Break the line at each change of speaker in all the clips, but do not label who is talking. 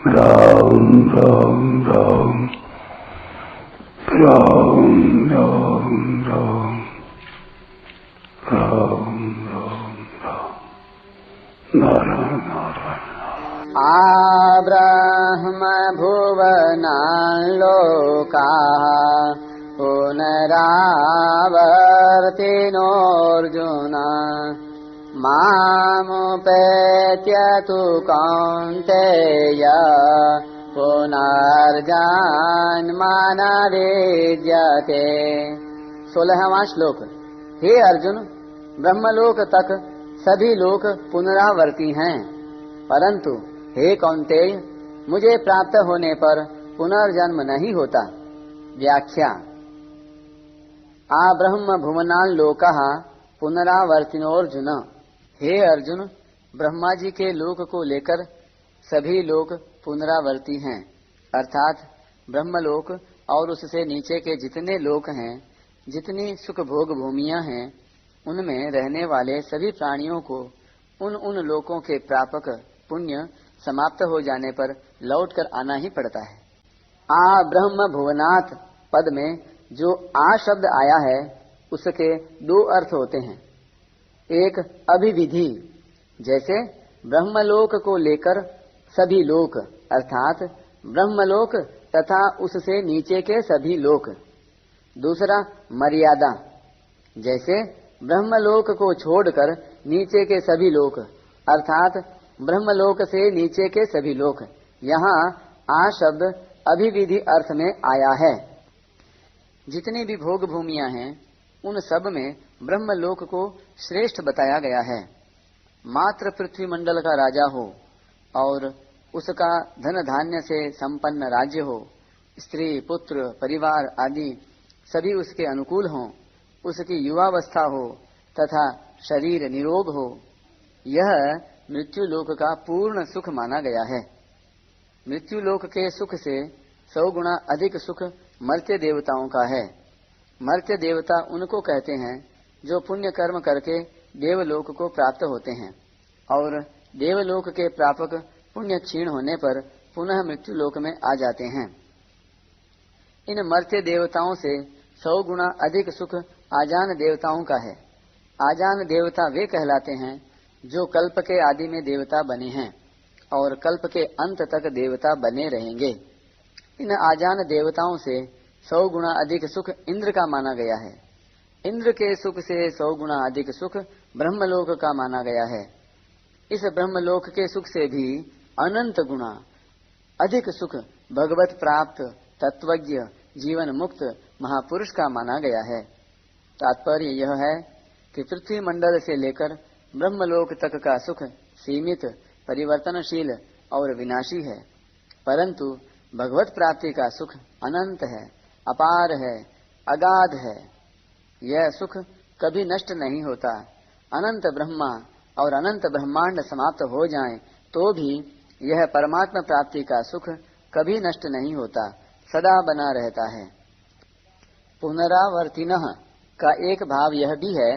राम राम राम राम राम राम राम राम राम नारायण नारायण।
आ ब्रह्म भुवनाल्लोकाः पुनरावर्तिनोऽर्जुन मामुपेत्य तु कौन्तेय पुनर्जन्म न विद्यते। 16वां श्लोक। हे अर्जुन, ब्रह्मलोक तक सभी लोक पुनरावर्ती हैं, परंतु हे कौन्तेय, मुझे प्राप्त होने पर पुनर्जन्म नहीं होता। व्याख्या। आ ब्रह्म भुवनान् लोकः पुनरावर्तिनोऽर्जुन। हे अर्जुन, ब्रह्मा जी के लोक को लेकर सभी लोक पुनरावर्ती हैं, अर्थात ब्रह्मलोक और उससे नीचे के जितने लोक हैं, जितनी सुख भोग भूमियां हैं, उनमें रहने वाले सभी प्राणियों को उन लोकों के प्रापक पुण्य समाप्त हो जाने पर लौट कर आना ही पड़ता है। आ ब्रह्म भुवनात् पद में जो आ शब्द आया है, उसके दो अर्थ होते हैं। एक अभिविधि, जैसे ब्रह्मलोक को लेकर सभी लोक अर्थात ब्रह्मलोक तथा उससे नीचे के सभी लोक। दूसरा मर्यादा, जैसे ब्रह्मलोक को छोड़कर नीचे के सभी लोक अर्थात ब्रह्मलोक से नीचे के सभी लोक। यहाँ आ शब्द अभिविधि अर्थ में आया है। जितनी भी भोग भूमियां हैं, उन सब में ब्रह्मलोक को श्रेष्ठ बताया गया है। मात्र पृथ्वी मंडल का राजा हो और उसका धन धान्य से संपन्न राज्य हो, स्त्री पुत्र परिवार आदि सभी उसके अनुकूल हों, उसकी युवावस्था हो तथा शरीर निरोग हो, यह मृत्यु लोक का पूर्ण सुख माना गया है। मृत्यु लोक के सुख से 100 गुना अधिक सुख मर्त्य देवताओं का है। मर्त्य देवता उनको कहते हैं जो पुण्य कर्म करके देवलोक को प्राप्त होते हैं, और देवलोक के प्रापक पुण्य क्षीण होने पर पुनः मृत्यु लोक में आ जाते हैं। इन मर्त्य देवताओं से 100 गुना अधिक सुख आजान देवताओं का है। आजान देवता वे कहलाते हैं जो कल्प के आदि में देवता बने हैं और कल्प के अंत तक देवता बने रहेंगे। इन आजान देवताओं से 100 गुना अधिक सुख इंद्र का माना गया है। इंद्र के सुख से 100 गुना अधिक सुख ब्रह्मलोक का माना गया है। इस ब्रह्मलोक के सुख से भी अनंत गुना अधिक सुख भगवत प्राप्त तत्वज्ञ जीवन मुक्त महापुरुष का माना गया है। तात्पर्य यह है कि पृथ्वी मंडल से लेकर ब्रह्मलोक तक का सुख सीमित, परिवर्तनशील और विनाशी है, परंतु भगवत प्राप्ति का सुख अनंत है, अपार है, अगाध है। यह सुख कभी नष्ट नहीं होता। अनंत ब्रह्मा और अनंत ब्रह्मांड समाप्त हो जाएं तो भी यह परमात्मा प्राप्ति का सुख कभी नष्ट नहीं होता, सदा बना रहता है। पुनरावर्तिनः का एक भाव यह भी है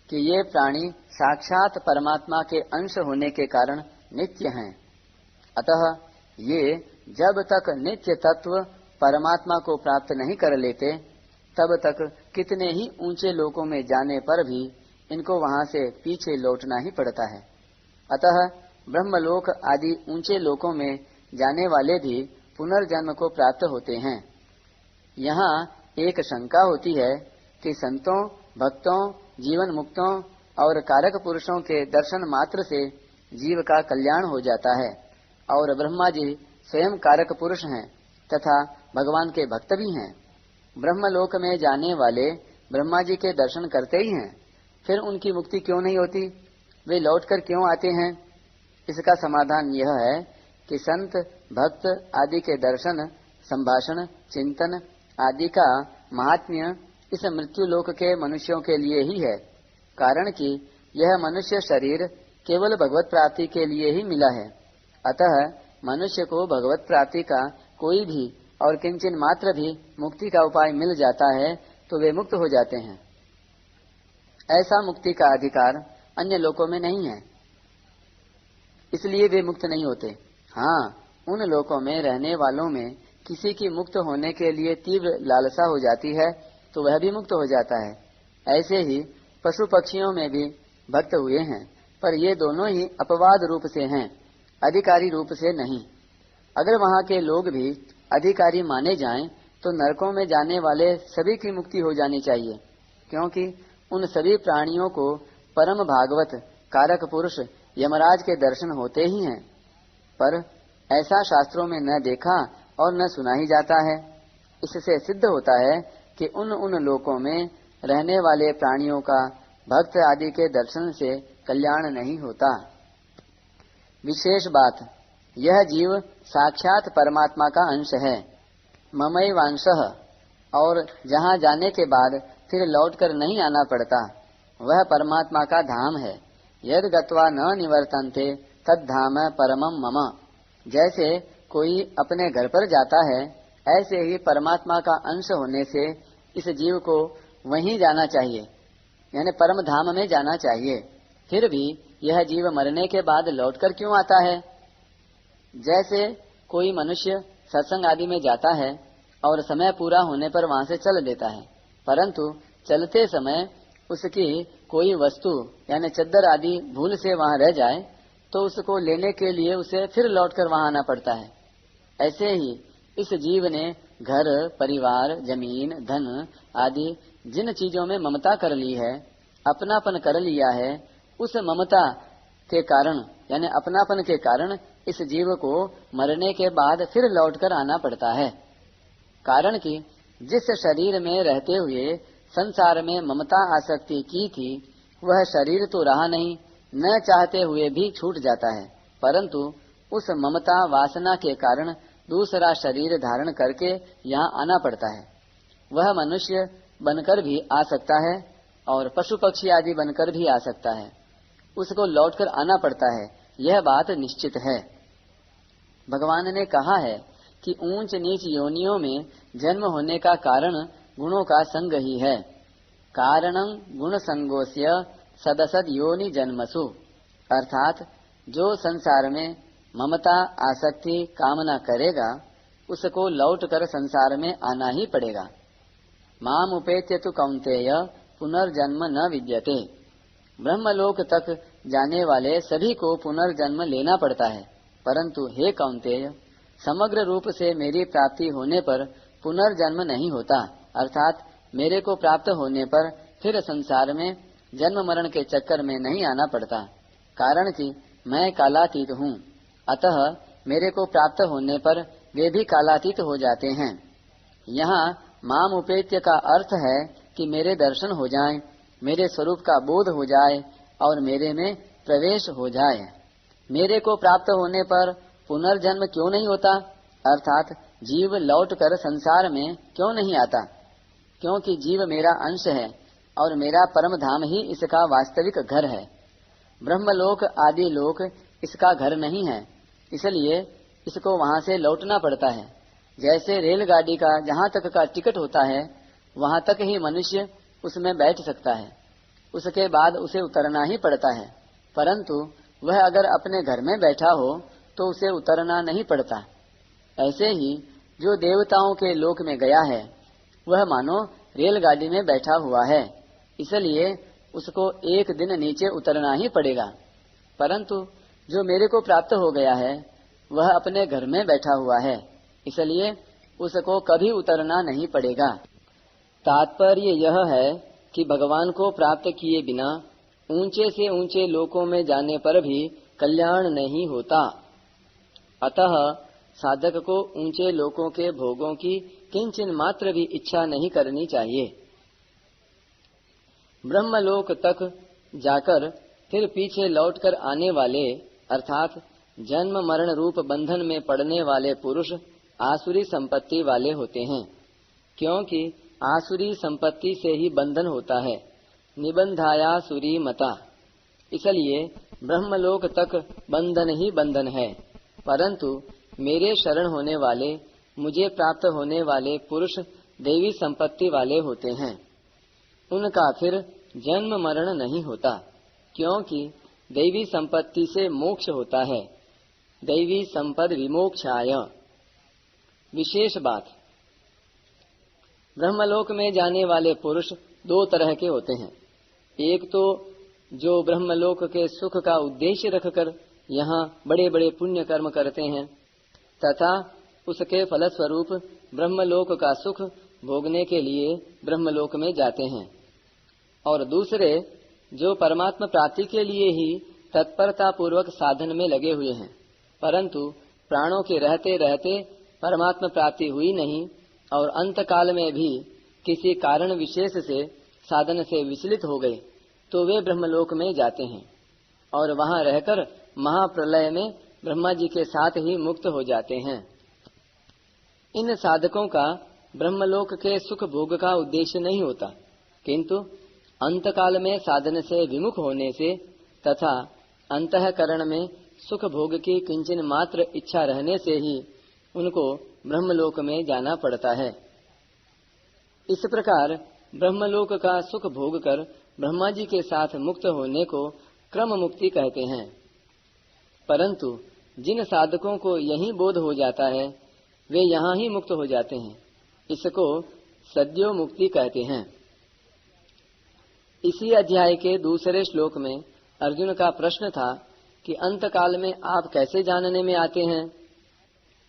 कि ये प्राणी साक्षात परमात्मा के अंश होने के कारण नित्य हैं। अतः ये जब तक नित्य तत्व परमात्मा को प्राप्त नहीं कर लेते, तब तक कितने ही ऊंचे लोकों में जाने पर भी इनको वहां से पीछे लौटना ही पड़ता है। अतः ब्रह्मलोक आदि ऊंचे लोकों में जाने वाले भी पुनर्जन्म को प्राप्त होते हैं। यहाँ एक शंका होती है कि संतों, भक्तों, जीवन मुक्तों और कारक पुरुषों के दर्शन मात्र से जीव का कल्याण हो जाता है, और ब्रह्मा जी स्वयं कारक पुरुष हैं तथा भगवान के भक्त भी हैं। ब्रह्मलोक में जाने वाले ब्रह्मा जी के दर्शन करते ही हैं, फिर उनकी मुक्ति क्यों नहीं होती? वे लौटकर क्यों आते हैं? इसका समाधान यह है कि संत भक्त आदि के दर्शन, संभाषण, चिंतन आदि का महात्म्य इस मृत्यु लोक के मनुष्यों के लिए ही है। कारण कि यह मनुष्य शरीर केवल भगवत प्राप्ति के लिए ही मिला है। अतः मनुष्य को भगवत प्राप्ति का कोई भी और किंचन मात्र भी मुक्ति का उपाय मिल जाता है तो वे मुक्त हो जाते हैं। ऐसा मुक्ति का अधिकार अन्य लोकों में नहीं है, इसलिए वे मुक्त नहीं होते। हाँ, उन लोकों में रहने वालों में किसी की मुक्त होने के लिए तीव्र लालसा हो जाती है तो वह भी मुक्त हो जाता है। ऐसे ही पशु पक्षियों में भी भक्त हुए हैं, पर ये दोनों ही अपवाद रूप से हैं, अधिकारी रूप से नहीं। अगर वहाँ के लोग भी अधिकारी माने जाएं, तो नरकों में जाने वाले सभी की मुक्ति हो जानी चाहिए, क्योंकि उन सभी प्राणियों को परम भागवत कारक पुरुष यमराज के दर्शन होते ही हैं। पर ऐसा शास्त्रों में न देखा और न सुना ही जाता है। इससे सिद्ध होता है कि उन लोकों में रहने वाले प्राणियों का भक्त आदि के दर्शन से कल्याण नहीं होता। विशेष बात, यह जीव साक्षात परमात्मा का अंश है, ममैवांशः, और जहाँ जाने के बाद फिर लौटकर नहीं आना पड़ता, वह परमात्मा का धाम है। यद गत्वा न निवर्तन्ते तद धाम परमम मम। जैसे कोई अपने घर पर जाता है, ऐसे ही परमात्मा का अंश होने से इस जीव को वहीं जाना चाहिए, यानी परम धाम में जाना चाहिए। फिर भी यह जीव मरने के बाद लौटकर क्यों आता है? जैसे कोई मनुष्य सत्संग आदि में जाता है और समय पूरा होने पर वहां से चल देता है, परंतु चलते समय उसकी कोई वस्तु यानी चद्दर आदि भूल से वहां रह जाए तो उसको लेने के लिए उसे फिर लौटकर वहां आना पड़ता है। ऐसे ही इस जीव ने घर, परिवार, जमीन, धन आदि जिन चीजों में ममता कर ली है, अपनापन कर लिया है, उस ममता के कारण यानी अपनापन के कारण इस जीव को मरने के बाद फिर लौटकर आना पड़ता है। कारण कि जिस शरीर में रहते हुए संसार में ममता आसक्ति की थी, वह शरीर तो रहा नहीं, न चाहते हुए भी छूट जाता है, परंतु उस ममता वासना के कारण दूसरा शरीर धारण करके यहाँ आना पड़ता है। वह मनुष्य बनकर भी आ सकता है और पशु पक्षी आदि बनकर भी आ सकता है, उसको लौटकर आना पड़ता है, यह बात निश्चित है। भगवान ने कहा है कि ऊंच नीच योनियों में जन्म होने का कारण गुणों का संग ही है। कारणं गुण संगोस्य सदसद योनि जन्मसु, अर्थात जो संसार में ममता आसक्ति कामना करेगा उसको लौटकर संसार में आना ही पड़ेगा। माम उपेत्य तु कौन्तेय पुनर्जन्म न विद्यते। ब्रह्मलोक तक जाने वाले सभी को पुनर्जन्म लेना पड़ता है, परंतु हे कौन्तेय, समग्र रूप से मेरी प्राप्ति होने पर पुनर्जन्म नहीं होता, अर्थात मेरे को प्राप्त होने पर फिर संसार में जन्म मरण के चक्कर में नहीं आना पड़ता। कारण कि मैं कालातीत हूँ, अतः मेरे को प्राप्त होने पर वे भी कालातीत हो जाते हैं। यहाँ माम उपेत्य का अर्थ है कि मेरे दर्शन हो जाएं, मेरे स्वरूप का बोध हो जाए और मेरे में प्रवेश हो जाए। मेरे को प्राप्त होने पर पुनर्जन्म क्यों नहीं होता, अर्थात जीव लौटकर संसार में क्यों नहीं आता? क्योंकि जीव मेरा अंश है और मेरा परम धाम ही इसका वास्तविक घर है। ब्रह्मलोक आदि लोक इसका घर नहीं है, इसलिए इसको वहां से लौटना पड़ता है। जैसे रेलगाड़ी का जहां तक का टिकट होता है वहां तक ही मनुष्य उसमें बैठ सकता है, उसके बाद उसे उतरना ही पड़ता है, परंतु वह अगर अपने घर में बैठा हो तो उसे उतरना नहीं पड़ता। ऐसे ही जो देवताओं के लोक में गया है वह मानो रेलगाड़ी में बैठा हुआ है, इसलिए उसको एक दिन नीचे उतरना ही पड़ेगा। परंतु जो मेरे को प्राप्त हो गया है वह अपने घर में बैठा हुआ है, इसलिए उसको कभी उतरना नहीं पड़ेगा। तात्पर्य यह है कि भगवान को प्राप्त किए बिना ऊंचे से ऊंचे लोकों में जाने पर भी कल्याण नहीं होता। अतः साधक को ऊंचे लोकों के भोगों की किंचन मात्र भी इच्छा नहीं करनी चाहिए। ब्रह्मलोक तक जाकर फिर पीछे लौटकर आने वाले अर्थात जन्म मरण रूप बंधन में पड़ने वाले पुरुष आसुरी संपत्ति वाले होते हैं, क्योंकि आसुरी संपत्ति से ही बंधन होता है, निबंधायासुरी मता। इसलिए ब्रह्मलोक तक बंधन ही बंधन है, परंतु मेरे शरण होने वाले, मुझे प्राप्त होने वाले पुरुष देवी संपत्ति वाले होते हैं, उनका फिर जन्म मरण नहीं होता, क्योंकि देवी संपत्ति से मोक्ष होता है। दैवी संपद विमोक्षाय। विशेष बात, ब्रह्मलोक में जाने वाले पुरुष दो तरह के होते हैं। एक तो जो ब्रह्मलोक के सुख का उद्देश्य रखकर यहाँ बड़े बड़े पुण्य कर्म करते हैं तथा उसके फलस्वरूप ब्रह्मलोक का सुख भोगने के लिए ब्रह्मलोक में जाते हैं, और दूसरे जो परमात्मा प्राप्ति के लिए ही तत्परता पूर्वक साधन में लगे हुए हैं, परंतु प्राणों के रहते रहते परमात्मा प्राप्ति हुई नहीं और अंत काल में भी किसी कारण विशेष से साधन से विचलित हो गए, तो वे ब्रह्मलोक में जाते हैं और वहां रहकर महाप्रलय में ब्रह्मा जी के साथ ही मुक्त हो जाते हैं। इन साधकों का ब्रह्मलोक के सुख भोग का उद्देश्य नहीं होता, किंतु अंतकाल में साधन से विमुख होने से तथा अंतःकरण में सुख भोग की किंचन मात्र इच्छा रहने से ही उनको ब्रह्मलोक में जाना पड़ता है। इस प्रकार ब्रह्मलोक का सुख भोग कर ब्रह्मा जी के साथ मुक्त होने को क्रम मुक्ति कहते हैं, परंतु जिन साधकों को यही बोध हो जाता है वे यहाँ ही मुक्त हो जाते हैं। इसको सद्यो मुक्ति कहते हैं। इसी अध्याय के दूसरे श्लोक में अर्जुन का प्रश्न था कि अंत काल में आप कैसे जानने में आते हैं।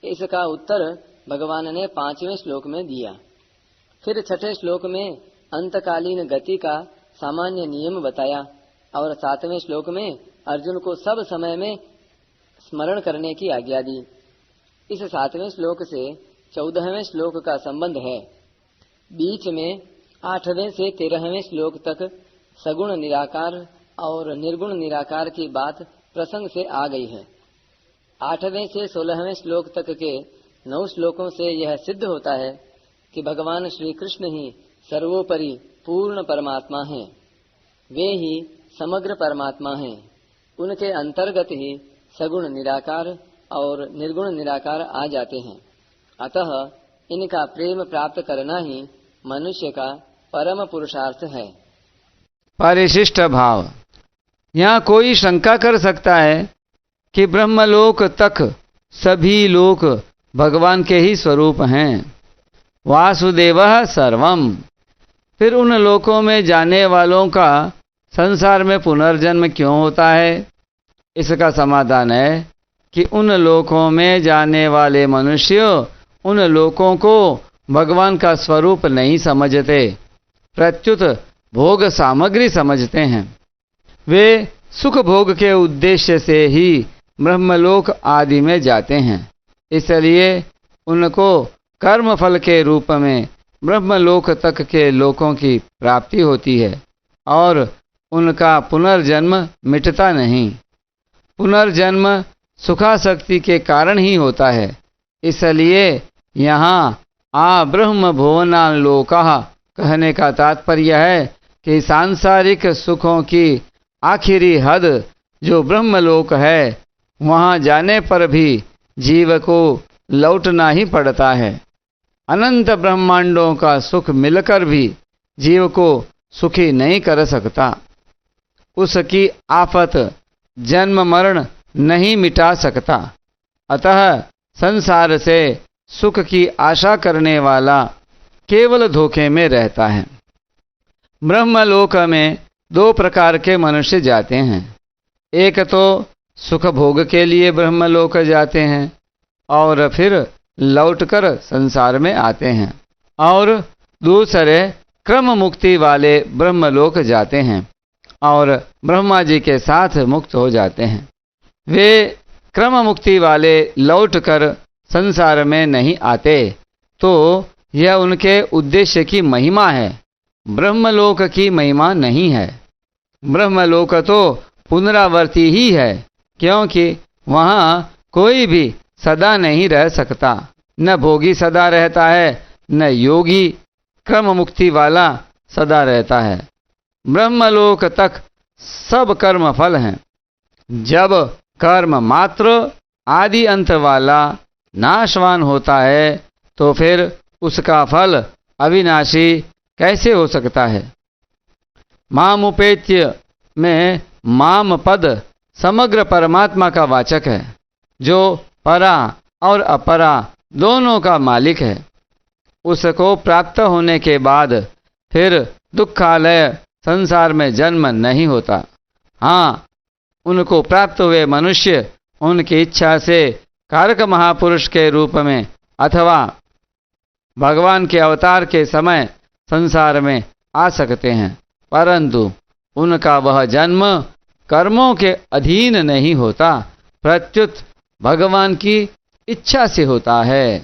इसका उत्तर भगवान ने 5वें श्लोक में दिया। फिर 6ठे श्लोक में अंतकालीन गति का सामान्य नियम बताया और 7वें श्लोक में अर्जुन को सब समय में स्मरण करने की आज्ञा दी। इस 7वें श्लोक से 14वें श्लोक का संबंध है। बीच में 8वें से 13वें श्लोक तक सगुण निराकार और निर्गुण निराकार की बात प्रसंग से आ गई है। 8वें से 16वें श्लोक तक के 9 श्लोकों से यह सिद्ध होता है कि भगवान श्री कृष्ण ही सर्वोपरि पूर्ण परमात्मा हैं। वे ही समग्र परमात्मा हैं। उनके अंतर्गत ही सगुण निराकार और निर्गुण निराकार आ जाते हैं। अतः इनका प्रेम प्राप्त करना ही मनुष्य का परम पुरुषार्थ है।
परिशिष्ट भाव। यहाँ कोई शंका कर सकता है कि ब्रह्मलोक तक सभी लोक भगवान के ही स्वरूप हैं। वासुदेवः सर्वम। फिर उन लोकों में जाने वालों का संसार में पुनर्जन्म क्यों होता है। इसका समाधान है कि उन लोकों में जाने वाले मनुष्य उन लोकों को भगवान का स्वरूप नहीं समझते, प्रत्युत भोग सामग्री समझते हैं। वे सुख भोग के उद्देश्य से ही ब्रह्मलोक आदि में जाते हैं, इसलिए उनको कर्म फल के रूप में ब्रह्मलोक तक के लोकों की प्राप्ति होती है और उनका पुनर्जन्म मिटता नहीं। पुनर्जन्म सुखासक्ति के कारण ही होता है। इसलिए यहाँ आ ब्रह्म भुवनालोकः कहने का तात्पर्य है कि सांसारिक सुखों की आखिरी हद जो ब्रह्मलोक है, वहाँ जाने पर भी जीव को लौटना ही पड़ता है। अनंत ब्रह्मांडों का सुख मिलकर भी जीव को सुखी नहीं कर सकता। उसकी आफत जन्म मरण नहीं मिटा सकता। अतः संसार से सुख की आशा करने वाला केवल धोखे में रहता है। ब्रह्मलोक में 2 प्रकार के मनुष्य जाते हैं। एक तो सुख भोग के लिए ब्रह्मलोक जाते हैं और फिर लौटकर संसार में आते हैं, और दूसरे क्रम मुक्ति वाले ब्रह्मलोक जाते हैं और ब्रह्मा जी के साथ मुक्त हो जाते हैं। वे क्रम मुक्ति वाले लौटकर संसार में नहीं आते, तो यह उनके उद्देश्य की महिमा है, ब्रह्मलोक की महिमा नहीं है। ब्रह्मलोक तो पुनरावर्ती ही है, क्योंकि वहाँ कोई भी सदा नहीं रह सकता। न भोगी सदा रहता है, न योगी क्रम मुक्ति वाला सदा रहता है। ब्रह्मलोक तक सब कर्म फल हैं। जब कर्म मात्र आदि अंत वाला नाशवान होता है, तो फिर उसका फल अविनाशी कैसे हो सकता है। मामुपेत्य में माम पद समग्र परमात्मा का वाचक है। जो परा और अपरा दोनों का मालिक है, उसको प्राप्त होने के बाद फिर दुखालय संसार में जन्म नहीं होता। हाँ, उनको प्राप्त हुए मनुष्य उनकी इच्छा से कारक महापुरुष के रूप में अथवा भगवान के अवतार के समय संसार में आ सकते हैं, परंतु उनका वह जन्म कर्मों के अधीन नहीं होता, प्रत्युत भगवान की इच्छा से होता है।